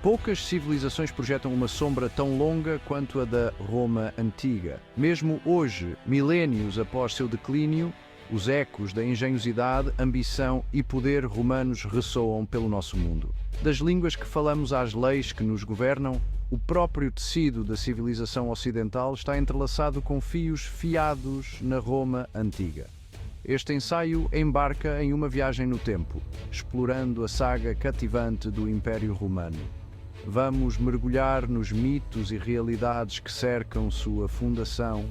Poucas civilizações projetam uma sombra tão longa quanto a da Roma antiga. Mesmo hoje, milénios após seu declínio, os ecos da engenhosidade, ambição e poder romanos ressoam pelo nosso mundo. Das línguas que falamos às leis que nos governam, o próprio tecido da civilização ocidental está entrelaçado com fios fiados na Roma antiga. Este ensaio embarca em uma viagem no tempo, explorando a saga cativante do Império Romano. Vamos mergulhar nos mitos e realidades que cercam sua fundação,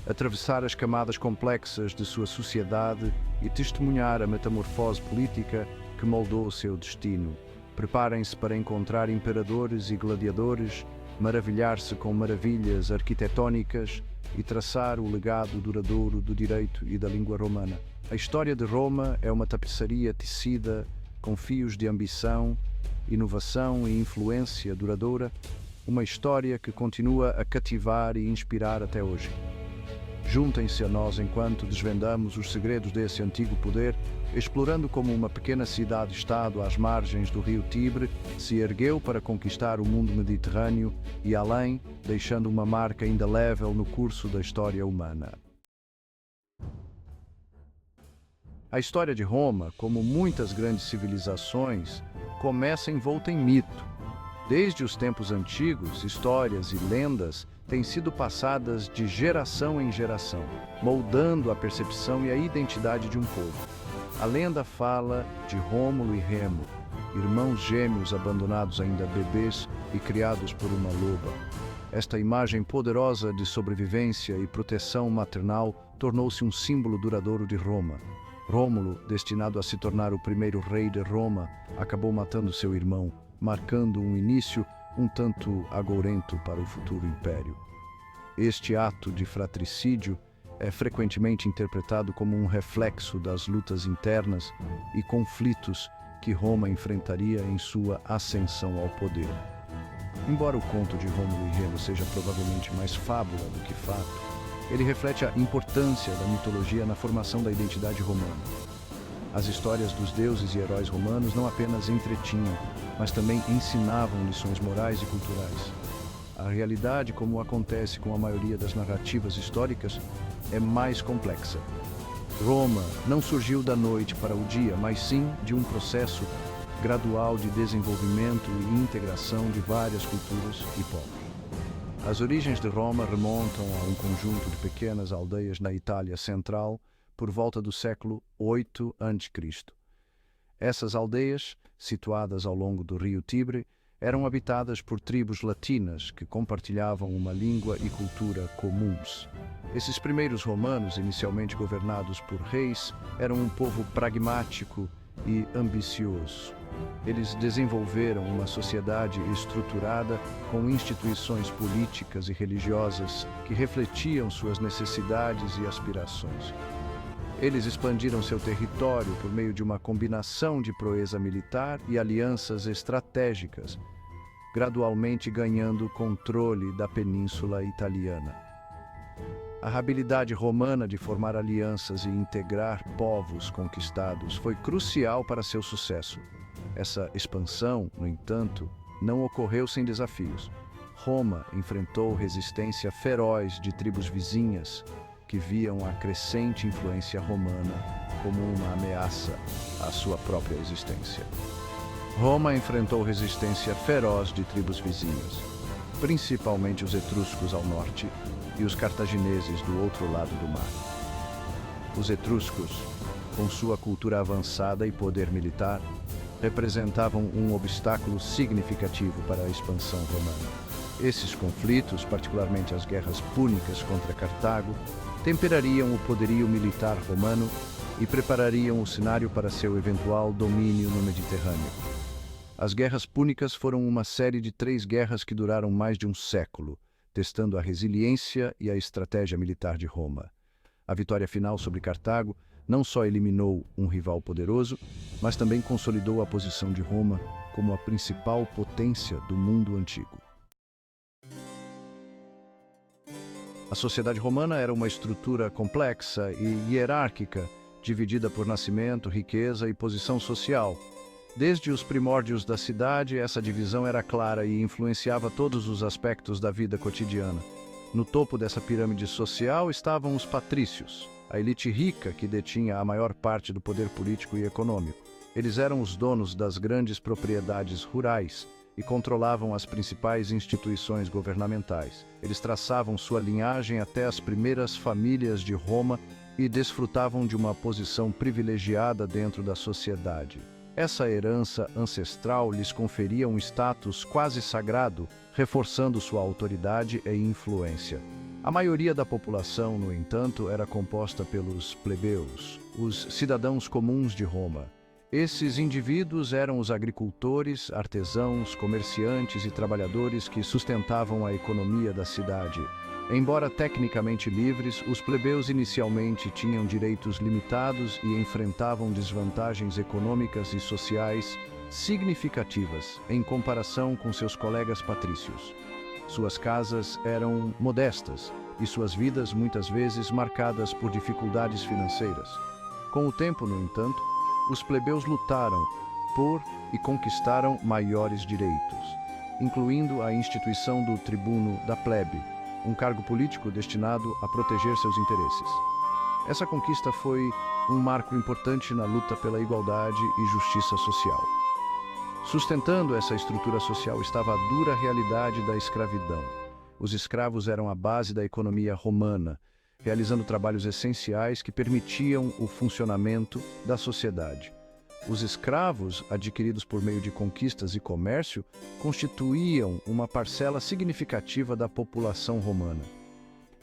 atravessar as camadas complexas de sua sociedade e testemunhar a metamorfose política que moldou seu destino. Preparem-se para encontrar imperadores e gladiadores, maravilhar-se com maravilhas arquitetónicas e traçar o legado duradouro do direito e da língua romana. A história de Roma é uma tapeçaria tecida com fios de ambição, inovação e influência duradoura, uma história que continua a cativar e inspirar até hoje. Juntem-se a nós enquanto desvendamos os segredos desse antigo poder, explorando como uma pequena cidade-estado às margens do rio Tibre se ergueu para conquistar o mundo mediterrâneo e além, deixando uma marca indelével no curso da história humana. A história de Roma, como muitas grandes civilizações, começa envolta em mito. Desde os tempos antigos, histórias e lendas têm sido passadas de geração em geração, moldando a percepção e a identidade de um povo. A lenda fala de Rômulo e Remo, irmãos gêmeos abandonados ainda bebês e criados por uma loba. Esta imagem poderosa de sobrevivência e proteção maternal tornou-se um símbolo duradouro de Roma. Rômulo, destinado a se tornar o primeiro rei de Roma, acabou matando seu irmão, marcando um início um tanto agourento para o futuro império. Este ato de fratricídio é frequentemente interpretado como um reflexo das lutas internas e conflitos que Roma enfrentaria em sua ascensão ao poder. Embora o conto de Rômulo e Remo seja provavelmente mais fábula do que fato, ele reflete a importância da mitologia na formação da identidade romana. As histórias dos deuses e heróis romanos não apenas entretinham, mas também ensinavam lições morais e culturais. A realidade, como acontece com a maioria das narrativas históricas, é mais complexa. Roma não surgiu da noite para o dia, mas sim de um processo gradual de desenvolvimento e integração de várias culturas e povos. As origens de Roma remontam a um conjunto de pequenas aldeias na Itália central por volta do século VIII a.C. Essas aldeias, situadas ao longo do rio Tibre, eram habitadas por tribos latinas que compartilhavam uma língua e cultura comuns. Esses primeiros romanos, inicialmente governados por reis, eram um povo pragmático e ambicioso. Eles desenvolveram uma sociedade estruturada com instituições políticas e religiosas que refletiam suas necessidades e aspirações. Eles expandiram seu território por meio de uma combinação de proeza militar e alianças estratégicas, gradualmente ganhando o controle da Península Italiana. A habilidade romana de formar alianças e integrar povos conquistados foi crucial para seu sucesso. Essa expansão, no entanto, não ocorreu sem desafios. Roma enfrentou resistência feroz de tribos vizinhas que viam a crescente influência romana como uma ameaça à sua própria existência. Roma enfrentou resistência feroz de tribos vizinhas, principalmente os etruscos ao norte e os cartagineses do outro lado do mar. Os etruscos, com sua cultura avançada e poder militar, representavam um obstáculo significativo para a expansão romana. Esses conflitos, particularmente as guerras púnicas contra Cartago, temperariam o poderio militar romano e preparariam o cenário para seu eventual domínio no Mediterrâneo. As guerras púnicas foram uma série de 3 guerras que duraram mais de um século, testando a resiliência e a estratégia militar de Roma. A vitória final sobre Cartago não só eliminou um rival poderoso, mas também consolidou a posição de Roma como a principal potência do mundo antigo. A sociedade romana era uma estrutura complexa e hierárquica, dividida por nascimento, riqueza e posição social. Desde os primórdios da cidade, essa divisão era clara e influenciava todos os aspectos da vida cotidiana. No topo dessa pirâmide social estavam os patrícios, a elite rica que detinha a maior parte do poder político e econômico. Eles eram os donos das grandes propriedades rurais e controlavam as principais instituições governamentais. Eles traçavam sua linhagem até as primeiras famílias de Roma e desfrutavam de uma posição privilegiada dentro da sociedade. Essa herança ancestral lhes conferia um status quase sagrado, reforçando sua autoridade e influência. A maioria da população, no entanto, era composta pelos plebeus, os cidadãos comuns de Roma. Esses indivíduos eram os agricultores, artesãos, comerciantes e trabalhadores que sustentavam a economia da cidade. Embora tecnicamente livres, os plebeus inicialmente tinham direitos limitados e enfrentavam desvantagens econômicas e sociais significativas em comparação com seus colegas patrícios. Suas casas eram modestas e suas vidas muitas vezes marcadas por dificuldades financeiras. Com o tempo, no entanto, os plebeus lutaram por e conquistaram maiores direitos, incluindo a instituição do tribuno da plebe, um cargo político destinado a proteger seus interesses. Essa conquista foi um marco importante na luta pela igualdade e justiça social. Sustentando essa estrutura social estava a dura realidade da escravidão. Os escravos eram a base da economia romana, realizando trabalhos essenciais que permitiam o funcionamento da sociedade. Os escravos, adquiridos por meio de conquistas e comércio, constituíam uma parcela significativa da população romana.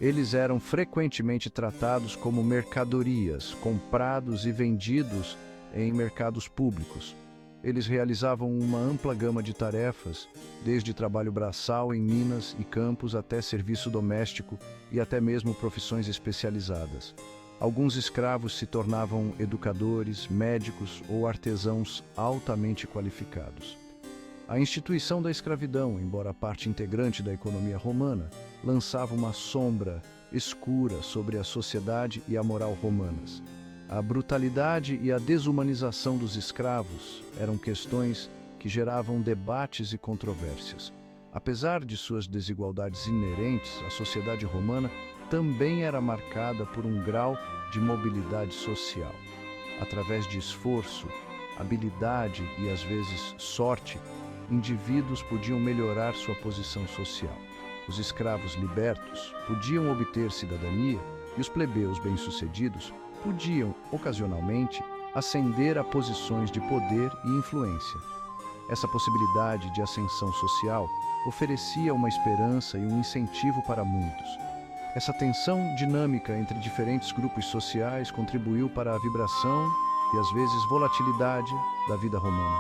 Eles eram frequentemente tratados como mercadorias, comprados e vendidos em mercados públicos. Eles realizavam uma ampla gama de tarefas, desde trabalho braçal em minas e campos até serviço doméstico e até mesmo profissões especializadas. Alguns escravos se tornavam educadores, médicos ou artesãos altamente qualificados. A instituição da escravidão, embora parte integrante da economia romana, lançava uma sombra escura sobre a sociedade e a moral romanas. A brutalidade e a desumanização dos escravos eram questões que geravam debates e controvérsias. Apesar de suas desigualdades inerentes, a sociedade romana também era marcada por um grau de mobilidade social. Através de esforço, habilidade e, às vezes, sorte, indivíduos podiam melhorar sua posição social. Os escravos libertos podiam obter cidadania e os plebeus bem-sucedidos podiam, ocasionalmente, ascender a posições de poder e influência. Essa possibilidade de ascensão social oferecia uma esperança e um incentivo para muitos. Essa tensão dinâmica entre diferentes grupos sociais contribuiu para a vibração e, às vezes, volatilidade da vida romana.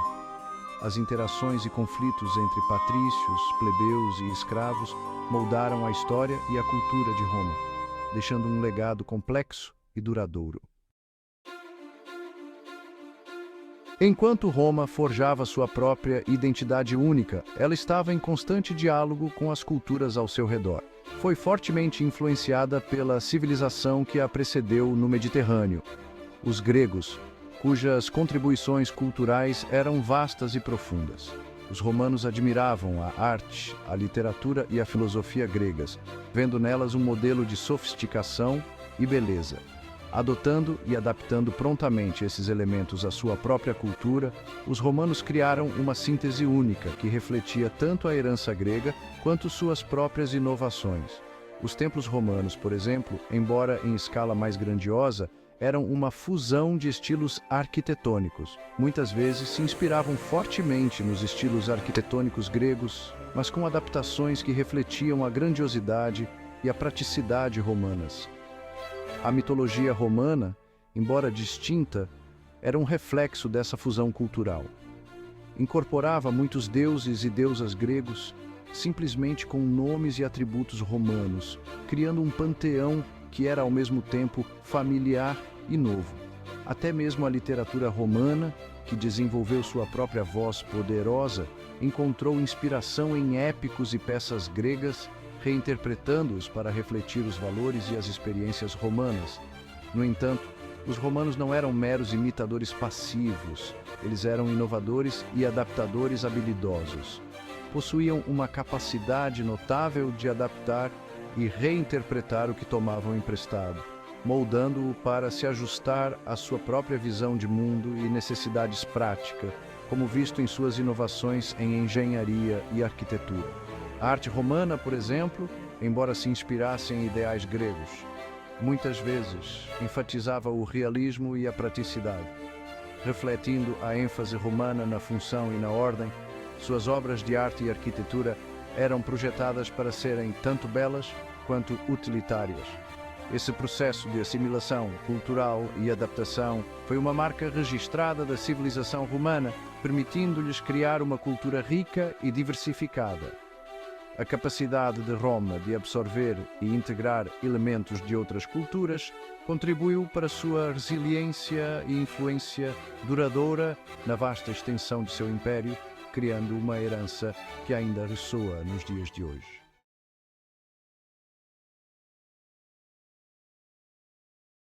As interações e conflitos entre patrícios, plebeus e escravos moldaram a história e a cultura de Roma, deixando um legado complexo e duradouro. Enquanto Roma forjava sua própria identidade única, ela estava em constante diálogo com as culturas ao seu redor. Foi fortemente influenciada pela civilização que a precedeu no Mediterrâneo, os gregos, cujas contribuições culturais eram vastas e profundas. Os romanos admiravam a arte, a literatura e a filosofia gregas, vendo nelas um modelo de sofisticação e beleza. Adotando e adaptando prontamente esses elementos à sua própria cultura, os romanos criaram uma síntese única que refletia tanto a herança grega quanto suas próprias inovações. Os templos romanos, por exemplo, embora em escala mais grandiosa, eram uma fusão de estilos arquitetônicos. Muitas vezes se inspiravam fortemente nos estilos arquitetônicos gregos, mas com adaptações que refletiam a grandiosidade e a praticidade romanas. A mitologia romana, embora distinta, era um reflexo dessa fusão cultural. Incorporava muitos deuses e deusas gregos, simplesmente com nomes e atributos romanos, criando um panteão que era ao mesmo tempo familiar e novo. Até mesmo a literatura romana, que desenvolveu sua própria voz poderosa, encontrou inspiração em épicos e peças gregas, reinterpretando-os para refletir os valores e as experiências romanas. No entanto, Os romanos não eram meros imitadores passivos, eles eram inovadores e adaptadores habilidosos. Possuíam uma capacidade notável de adaptar e reinterpretar o que tomavam emprestado, moldando-o para se ajustar à sua própria visão de mundo e necessidades práticas, como visto em suas inovações em engenharia e arquitetura. A arte romana, por exemplo, embora se inspirasse em ideais gregos, muitas vezes enfatizava o realismo e a praticidade. Refletindo a ênfase romana na função e na ordem, suas obras de arte e arquitetura eram projetadas para serem tanto belas quanto utilitárias. Esse processo de assimilação cultural e adaptação foi uma marca registrada da civilização romana, permitindo-lhes criar uma cultura rica e diversificada. A capacidade de Roma de absorver e integrar elementos de outras culturas contribuiu para sua resiliência e influência duradoura na vasta extensão de seu império, criando uma herança que ainda ressoa nos dias de hoje.